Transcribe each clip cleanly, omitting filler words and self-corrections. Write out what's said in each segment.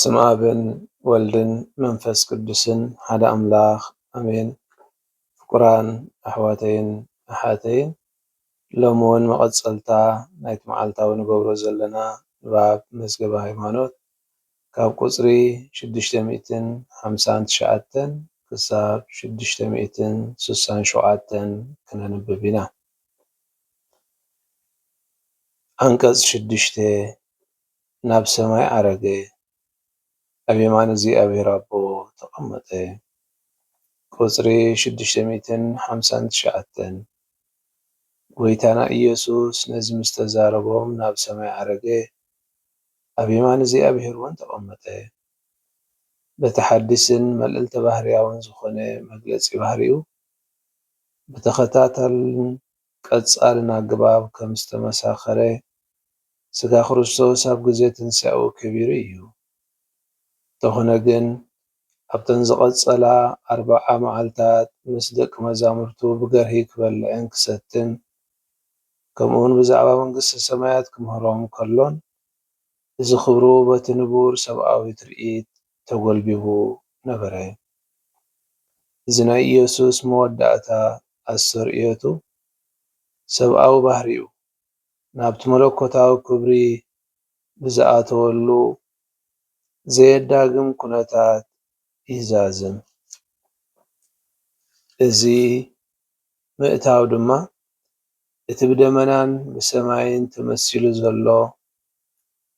በስመ አብን ወልድን መንፈስ ቅዱስን ሓደ አምላኽ አሜን። ፍቁራን አሕዋተይን አሓተይን ሎሚ እውን መቐፀልታ ናይቲ መዓልታዊ ንገብሮ ዘለና ንባብ መዝገበ ሃይማኖት ካብ ቁፅሪ 659 ክሳብ 667 ክነንብብ ኢና። አንቀጽ 6 ናብ ሰማይ ዓረገ ኣብ የማን እግዚአብሔር አቦ ተቐመጠ። ቁፅሪ 659 ጎይታና ኢየሱስ ነዚ ምስ ተዛረቦም ናብ ሰማይ ዓረገ ኣብ የማን እግዚአብሔር እውን ተቐመጠ። በቲ ሓዲስን መልዕልተ ባህርያውን ዝኾነ መግለፂ ባህሪኡ ብተኸታታልን ቀጻልን ኣገባብ ከም ዝተመሳኸረ ስጋ ክርስቶስ ኣብ ግዜ ትንሣኤኡ ከቢሩ እዩ። እንተኾነ ግን ኣብተን ዝቐጸላ 40 መዓልታት ምስ ደቂ መዛሙርቱ ብገርሂ ክበልዕን ክሰትን ከምኡውን ብዛዕባ መንግሥቲ ሰማያት ክምህሮም ከሎን እዚ ክብሩ በቲ ንቡር ሰብኣዊ ትርኢት ተጐልቢቡ ነበረ። እዚ ናይ ኢየሱስ መወዳእታ ኣስተርእዮቱ ሰብኣዊ ባህሪኡ ናብቲ መለኮታዊ ክብሪ ብዝኣተወሉ ዘየዳግም ኩነታት ይዛዝም። እዚ ምእታው ድማ እቲ ብደመናን ብሰማይን ተመሲሉ ዘሎ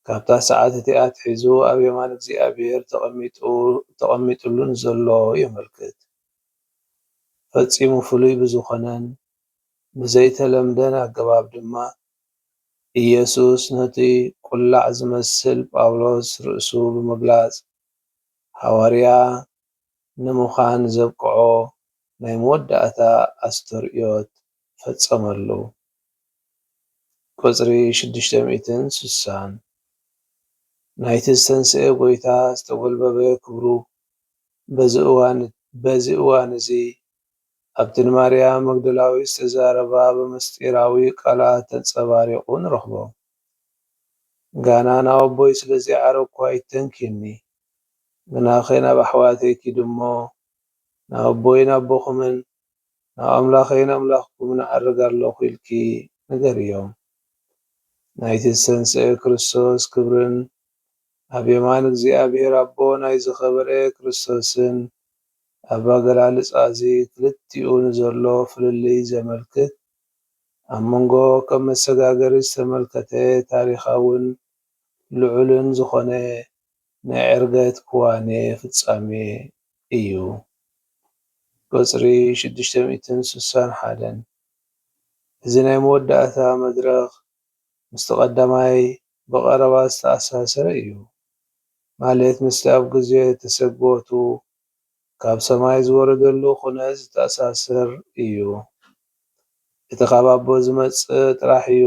ካብታ ሰዓት እቲኣ ኣትሒዙ ኣብ የማን እግዚአብሔር ተቐሚጡሉን ዘሎ የመልክት። ፈጺሙ ፍሉይ ብዝኾነን ብዘይተለምደን ኣገባብ ድማ ኢየሱስ ነቲ ቁላዕ ዝመስል ጳውሎስ ርእሱ ብምግላጽ ሐዋርያ ንምዃን ዘብቅዖ ናይ መወዳእታ ኣስተርእዮት ፈጸመሉ። ቁፅሪ 660 ናይቲ ዝተንስአ ጎይታ ዝተጐልበበ ክብሩ በዚ እዋን እዚ ኣብቲ ንማርያም መግደላዊት ዝተዛረባ ብምስጢራዊ ቃላት ተንጸባሪቑ ንረኽቦ። ጋና ናብ ኣቦይ ስለዘይዓረግኩ ኣይተንኪኒ፣ ግናኸ ናብ ኣሕዋተይ ኪድ እሞ ናብ ኣቦይን ኣቦኹምን ናብ ኣምላኸይን ኣምላኽኩምን ዓርግ ኣለኹ ኢልኪ ንገርዮም። ናይቲ ዝተንስአ ክርስቶስ ክብርን ኣብ የማን እግዚአብሔር ኣቦ ናይ ዝኸበረ ክርስቶስን ኣብ ኣገላልጻ እዚ ክልቲኡ ንዘሎ ፍልልይ ዘመልክት ኣብ መንጎ ከም መሰጋገሪ ዝተመልከተ ታሪኻውን ልዑልን ዝኾነ ናይ ዕርገት ክዋኔ ፍጻሜ እዩ። ቁፅሪ 661 እዚ ናይ መወዳእታ መድረኽ ምስቲ ቀዳማይ ብቐረባ ዝተኣሳሰረ እዩ። ማለት ምስቲ ኣብ ግዜ ተሰጎቱ ካብ ሰማይ ዝወረደሉ ኩነት ዝተኣሳሰር እዩ። እቲ ካብ ኣቦ ዝመጽእ ጥራሕ እዩ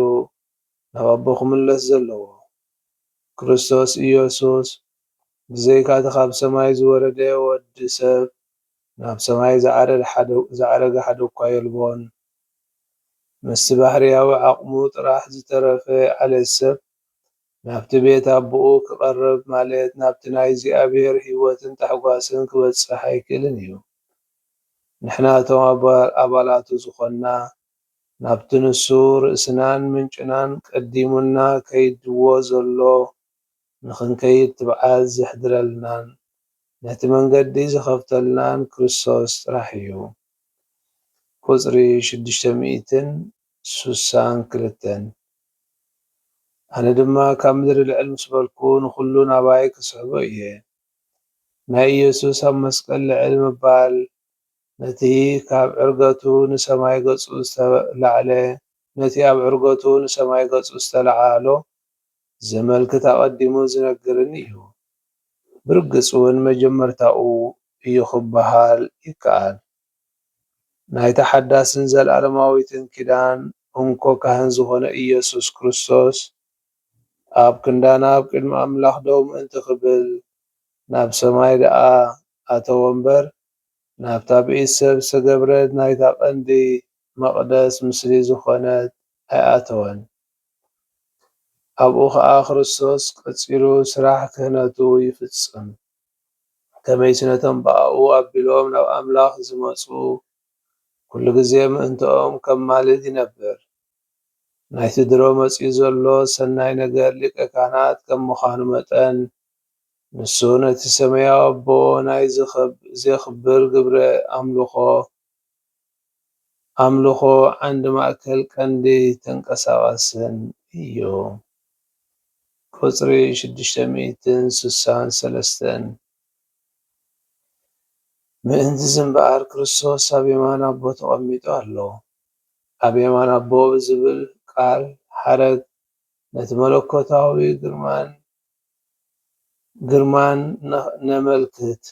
ናብ ኣቦ ክምለስ ዘለዎ። ክርስቶስ ኢየሱስ ብዘይካቲ ካብ ሰማይ ዝወረደ ወዲ ሰብ ናብ ሰማይ ዝዓረገ ሓደ እኳ የልቦን። ምስቲ ባህርያዊ ዓቕሙ ጥራሕ ዝተረፈ ዓለት ሰብ ናብቲ ቤት ኣቦኡ ክቐርብ ማለት ናብቲ ናይ እግዚኣብሔር ህይወትን ታሕጓስን ክበጽሕ ኣይክእልን እዩ። ንሕና እቶም ኣባላቱ ዝኾንና ናብቲ ንሱ ርእስናን ምንጭናን ቀዲሙና ከይድዎ ዘሎ ንኽንከይድ ትብዓት ዘሕድረልናን ነቲ መንገዲ ዝኸፍተልናን ክርስቶስ ጥራሕ እዩ። ቁፅሪ 662 ኣነ ድማ ካብ ምድሪ ልዕል ምስ በልኩ ንኹሉ ናባይ ክስሕቦ እየ። ናይ ኢየሱስ ኣብ መስቀል ልዕል ምባል ነቲ ኣብ ዕርገቱ ንሰማይ ገጹ ዝተለዓሎ ዘመልክት ኣቐዲሙ ዝነግርን እዩ። ብርግጽ እውን መጀመርታኡ እዩ ክበሃል ይከኣል። ናይ ተሓዳስን ዘለኣለማዊትን ኪዳን እንኮ ካህን ዝኾነ ኢየሱስ ክርስቶስ ኣብ ክንዳና ኣብ ቅድሚ ኣምላኽ ደው ምእንቲ ክብል ናብ ሰማይ ደኣ ኣተወ እምበር ናብታ ብኢድ ሰብ ዝተገብረት ናይታ ቀንዲ መቕደስ ምስሊ ዝኾነት ኣይኣተወን። ኣብኡ ከዓ ክርስቶስ ቀፂሉ ስራሕ ክህነቱ ይፍፅም። ከመይ ስነቶም ብኣብኡ ኣቢሎም ናብ ኣምላኽ ዝመፁ ኩሉ ግዜ ምእንትኦም ከማልድ ይነብር። ናይቲ ድሮ መፂኡ ዘሎ ሰናይ ነገር ሊቀ ካህናት ከም ምዃኑ መጠን ንሱ ነቲ ሰማያዊ ኣቦ ናይ ዘኽብር ግብረ ኣምልኾ ዓንዲ ማእከል ቀንዲ ተንቀሳቓስን እዩ። ቁጽሪ 663 ምእንቲ ዝምበኣር ክርስቶስ ኣብ የማን ኣቦ ተቐሚጡ ኣሎ። ኣብ የማን ኣቦ ብዝብል ቃል ሓረግ ነቲ መለኮታዊ ግርማን ነመልክት።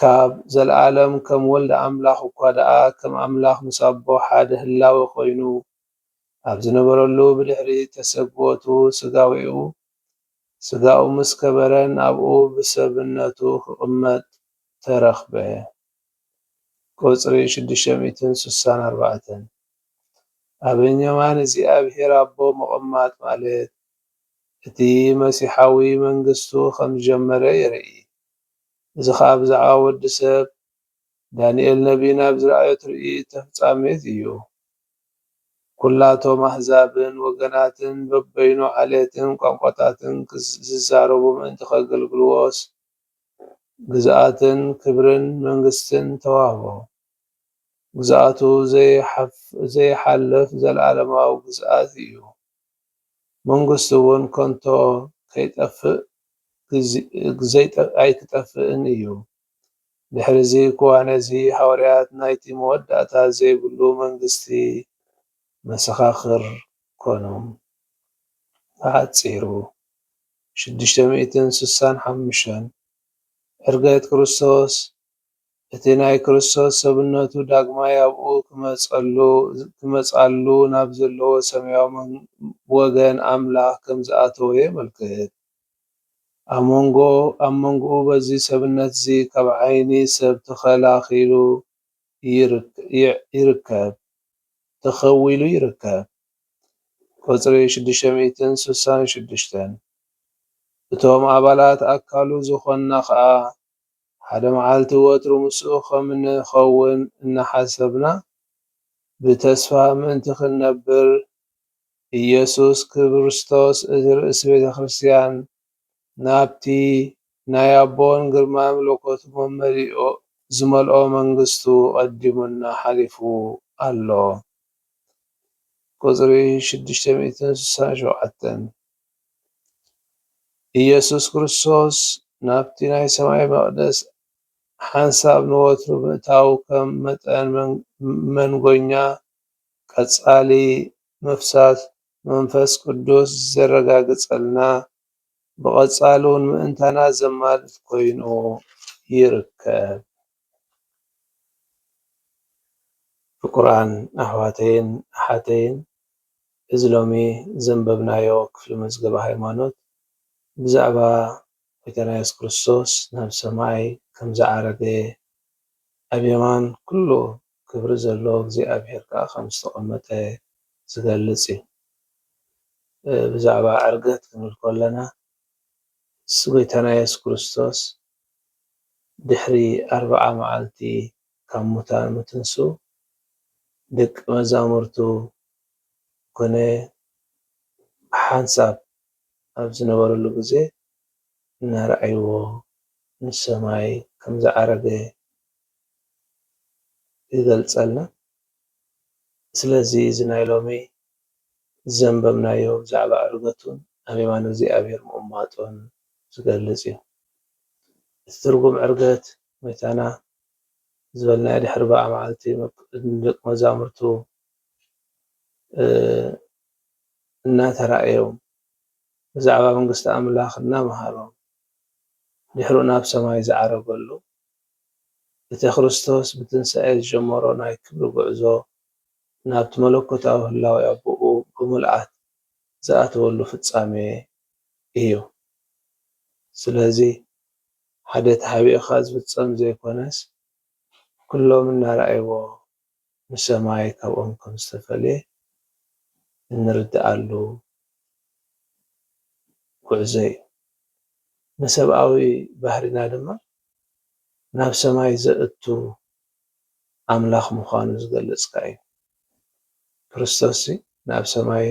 ካብ ዘለኣለም ከም ወልደ ኣምላኽ እኳ ደኣ ከም ኣምላኽ ምስ ኣቦ ሓደ ህላዌ ኮይኑ ኣብ ዝነበረሉ ብድሕሪ ተሰግቦቱ ስጋኡ ምስ ከበረን ኣብኡ ብሰብነቱ ክቕመጥ ተረኽበ። ቁጽሪ 664 ኣብ የማን እግዚኣብሔር ኣቦ ምቕማጥ ማለት እቲ መሲሓዊ መንግስቱ ከም ዝጀመረ የርኢ። እዚ ከዓ ብዛዕባ ወዲ ሰብ ዳንኤል ነቢይ ናብ ዝረኣዮ ትርኢት ተፈጻሜት እዩ። ኩላቶም ኣሕዛብን ወገናትን በበይኑ ዓሌትን ቋንቋታትን ዝዛረቡ ምእንቲ ከገልግልዎስ ግዝኣትን ክብርን መንግስትን ተዋህቦ። ግዝኣቱ ዘይሓልፍ ዘለኣለማዊ ግዝኣት እዩ። መንግስቱ እውን ከንቶ ኣይትጠፍእን እዩ። ድሕሪዚ ክዋነ እዚ ሃዋርያት ናይቲ መወዳእታ ዘይብሉ መንግስቲ መሰኻኽር ኮኖም። ብሓጺሩ 665 ዕርገት ክርስቶስ እቲ ናይ ክርስቶስ ሰብነቱ ዳግማይ ኣብኡ ክመጻሉ ናብ ዘለዎ ሰማያዊ ወገን ኣምላኽ ከም ዝኣተወ የመልክት። ኣብ መንጎኡ በዚ ሰብነት እዚ ካብ ዓይኒ ሰብ ተኸዊሉ ይርከብ። ቁጽሪ 666 እቶም ኣባላት ኣካሉ ዝኾንና ከዓ ሓደ መዓልቲ ወትሩ ምስኡ ከም ንኸውን እናሓሰብና ብተስፋ ምእንቲ ክንነብር ኢየሱስ ክርስቶስ እቲ ርእሲ ቤተ ክርስቲያን ናብቲ ናይ ኣቦን ግርማ መለኮቱ ዝመልኦ መንግስቱ ቀዲሙና ሓሊፉ ኣሎ። ቁጽሪ 667 ኢየሱስ ክርስቶስ ናብቲ ናይ ሰማይ መቕደስ ሓንሳብ ንወትሩ ምእታው ከም መጠን መንጎኛ ቀጻሊ ምፍሳስ መንፈስ ቅዱስ ዘረጋግጸልና ብቐጻሉን ምእንታና ዘማልድ ኮይኑ ይርከብ። ፍቁራን ኣሕዋተይን ኣሓተይን እዚ ሎሚ ዘንበብናዮ ክፍሊ መዝገበ ሃይማኖት ብዛዕባ ጎይታና ኢየሱስ ክርስቶስ ናብ ሰማይ ከም ዝዓረገ ኣብ የማን ኩሉ ክብሪ ዘለዎ እግዚኣብሔር ከዓ ከም ዝተቐመጠ ዝገልጽ እዩ። ብዛዕባ ዕርገት ክንብል ከለና ንሱ ጎይታና ኢየሱስ ክርስቶስ ድሕሪ 40 መዓልቲ ካብ ሙታን ምትንሱ ደቂ መዛሙርቱ ኮነ ብሓንሳብ ኣብ ዝነበረሉ ግዜ እናረኣይዎ ንሰማይ ከም ዝዓረገ ይገልጸልና። ስለዚ እዚ ናይ ሎሚ ዘንበብናዮ ብዛዕባ ዕርገቱን ኣብ የማን እግዚኣብሔር ምቕማጡን ዝገልጽ እዩ። እቲ ትርጉም ዕርገት ጎይታና ዝበልናዮ ድሕሪ 40 መዓልቲ ንደቂ መዛሙርቱ እናተራእዮም ብዛዕባ መንግስቲ ኣምላኽ እናምሃሮም ድሕሪኡ ናብ ሰማይ ዝዓረገሉ እቲ ክርስቶስ ብትንሳኤ ዝጀመሮ ናይ ክብሪ ጉዕዞ ናብቲ መለኮታዊ ህላዌ ኣቦኡ ብምልኣት ዝኣተወሉ ፍጻሜ እዩ። ስለዚ ሓደ ተሃቢእኻ ዝፍጸም ዘይኮነስ ኩሎም እናረኣይዎ ንሰማይ ካብኦም ከም ዝተፈልየ እንርድኣሉ ጉዕዞ እዩ። ንሰብኣዊ ባህሪና ድማ ናብ ሰማይ ዘእቱ ኣምላኽ ምዃኑ ዝገልጽካ እዩ። ክርስቶስ ናብ ሰማይ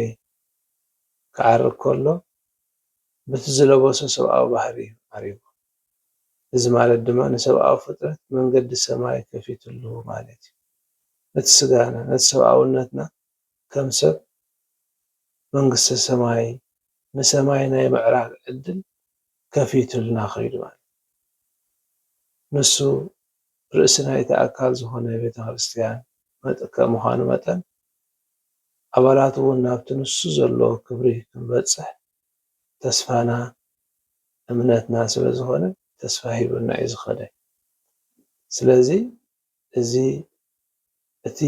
ክዓርግ ከሎ በቲ ዝለበሶ ሰብኣዊ ባህሪ ማሪቡ። እዚ ማለት ድማ ንሰብኣዊ ፍጥረት መንገዲ ሰማይ ከፊትሉ ማለት እዩ። ነቲ ስጋና ነቲ ሰብኣውነትና ከም ሰብ መንግስቲ ሰማይ ንሰማይ ናይ ምዕራግ ዕድል ከፊትሉና ኸይዱ ማለት ንሱ ርእሲ ናይቲ ኣካል ዝኾነ ቤተክርስትያን ከም ምዃኑ መጠን ኣባላት እውን ናብቲ ንሱ ዘለዎ ክብሪ ክንበጽሕ ተስፋና እምነትና ስለ ዝኾነ ተስፋ ሂቡና እዩ ዝኸደ። ስለዚ እዚ እቲ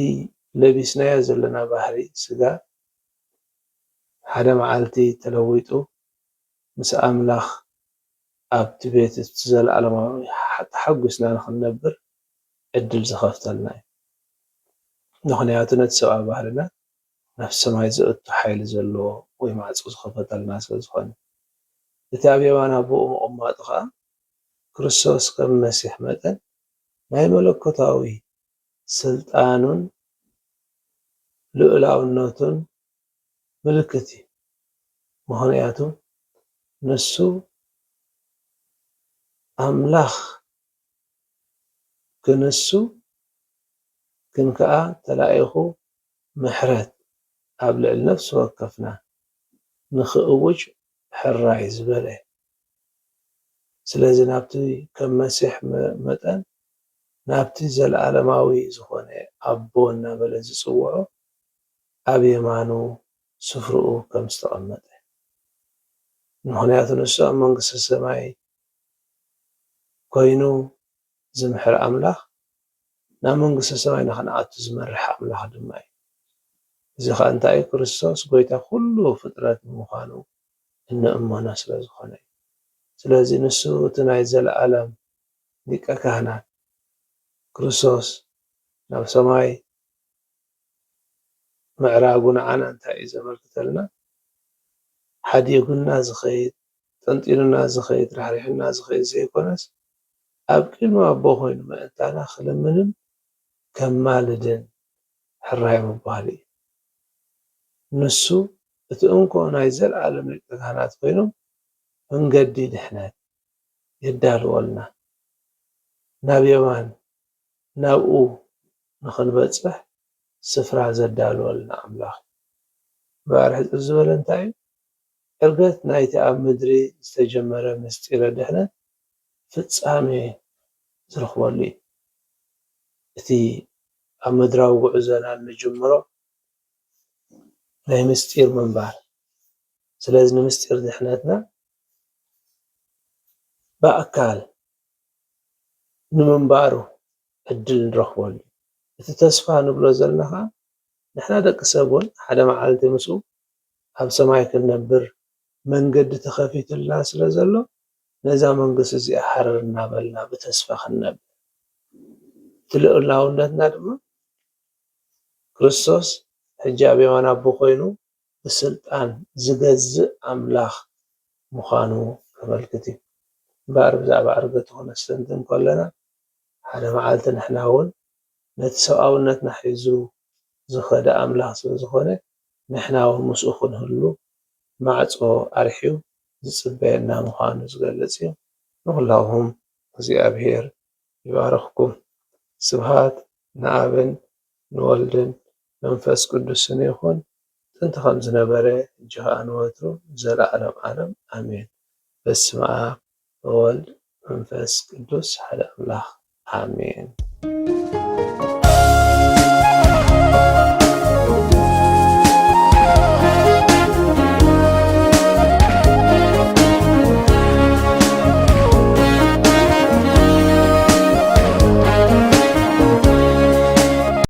ለቢስናዮ ዘለና ባህሪ ስጋ ሓደ መዓልቲ ተለዊጡ ምስ ኣምላኽ ኣብቲ ቤት ዘለኣለማዊ ተሓጒስና ንኽንነብር ዕድል ዝኸፍተልና እዩ። ምኽንያቱ ነቲ ሰብኣዊ ባህርና ናብ ሰማይ ዘእቱ ሓይሊ ዘለዎ ወይ ማዕፆ ዝኸፈተልና ስለ ዝኾነ እቲ ኣብ የማን ኣቦኡ ምቕማጡ ከዓ ክርስቶስ ከም መሲሕ መጠን ናይ መለኮታዊ ስልጣኑን ልኡላውነቱን ምልክት እዩ። ምኽንያቱ ንሱ ኣምላኽ ክንሱ ግን ከዓ ተላኢኹ ምሕረት ኣብ ልዕሊ ነፍሲ ወከፍና ንኽእውጅ ሕራይ ዝበለ እዩ። ስለዚ ናብቲ ከም መሲሕ መጠን ናብቲ ዘለኣለማዊ ዝኾነ ኣቦ እናበለ ዝፅውዖ ኣብ የማኑ ስፍርኡ ከም ዝተቐመጠ ምኽንያቱ ንሱ ኣብ መንግስቲ ሰማይ ኮይኑ ዝምሕር ኣምላኽ ናብ መንግስቲ ሰማይ ንኽንኣቱ ዝመርሕ ኣምላኽ ድማ እዩ። እዚ ከዓ እንታይ እዩ? ክርስቶስ ጎይታ ኩሉ ፍጥረት ምዃኑ እንእመኖ ስለ ዝኾነ እዩ። ስለዚ ንሱ እቲ ናይ ዘለኣለም ሊቀ ካህናት ክርስቶስ ናብ ሰማይ ምዕራጉ ንዓና እንታይ እዩ ዘመልክተልና? ሓዲጉና ዝኸይድ ጠንጢኑና ዝኸይድ ራሕሪሕና ዝኸይድ ዘይኮነስ ኣብ ቅድሚ ኣቦ ኮይኑ ምእንታና ክልምንን ከማልድን ሕራይ ምባል እዩ። ንሱ እቲ እንኮ ናይ ዘለኣለም ሊቀ ካህናት ኮይኑ መንገዲ ድሕነት የዳልወልና ናብ የማን ናብኡ ንኽንበጽሕ ስፍራ ዘዳልወልና ኣምላኽ እምበኣር ሕፅር ዝበለ እንታይ እዩ? ዕርገት ናይቲ ኣብ ምድሪ ዝተጀመረ ምስጢረ ድሕነት ፍጻሜ ዝረኽበሉ እዩ። እቲ ኣብ ምድራዊ ጉዕዞና እንጅምሮ ናይ ምስጢር ምንባር ስለዚ ንምስጢር ድሕነትና ብኣካል ንምንባሩ ዕድል ንረኽበሉ እቲ ተስፋ ንብሎ ዘለና ከዓ ንሕና ደቂ ሰብ እውን ሓደ መዓልቲ ምስኡ ኣብ ሰማይ ክንነብር መንገዲ ተኸፊቱልና ስለ ዘሎ ነዛ መንግስቲ እዚኣ ሓረር እናበልና ብተስፋ ክንነብር እቲ ልኡላውነትና ድማ ክርስቶስ ሕጂ ኣብ የማን ኣቦ ኮይኑ ብስልጣን ዝገዝእ ኣምላኽ ምዃኑ ከመልክት እዩ። እምበኣር ብዛዕባ ዕርገቱ ክነስተንትን ከለና ሓደ መዓልቲ ንሕና እውን ነቲ ሰብኣውነትና ሒዙ ዝኸደ ኣምላኽ ስለ ዝኾነ ንሕና እውን ምስኡ ክንህሉ ማዕፆ ኣርሒቡ ዝፅበየና ምዃኑ ዝገልጽ እዩ። ንኹላኹም እግዚኣብሔር ይባርኽኩም። ስብሃት ንኣብን ንወልድን መንፈስ ቅዱስን ይኹን ጥንቲ ከም ዝነበረ ሕጂ ከዓ ንወትሩ ዘለዓለም ዓለም ኣሜን። በስመ አብ ወወልድ መንፈስ ቅዱስ ሓደ ኣምላኽ ኣሜን።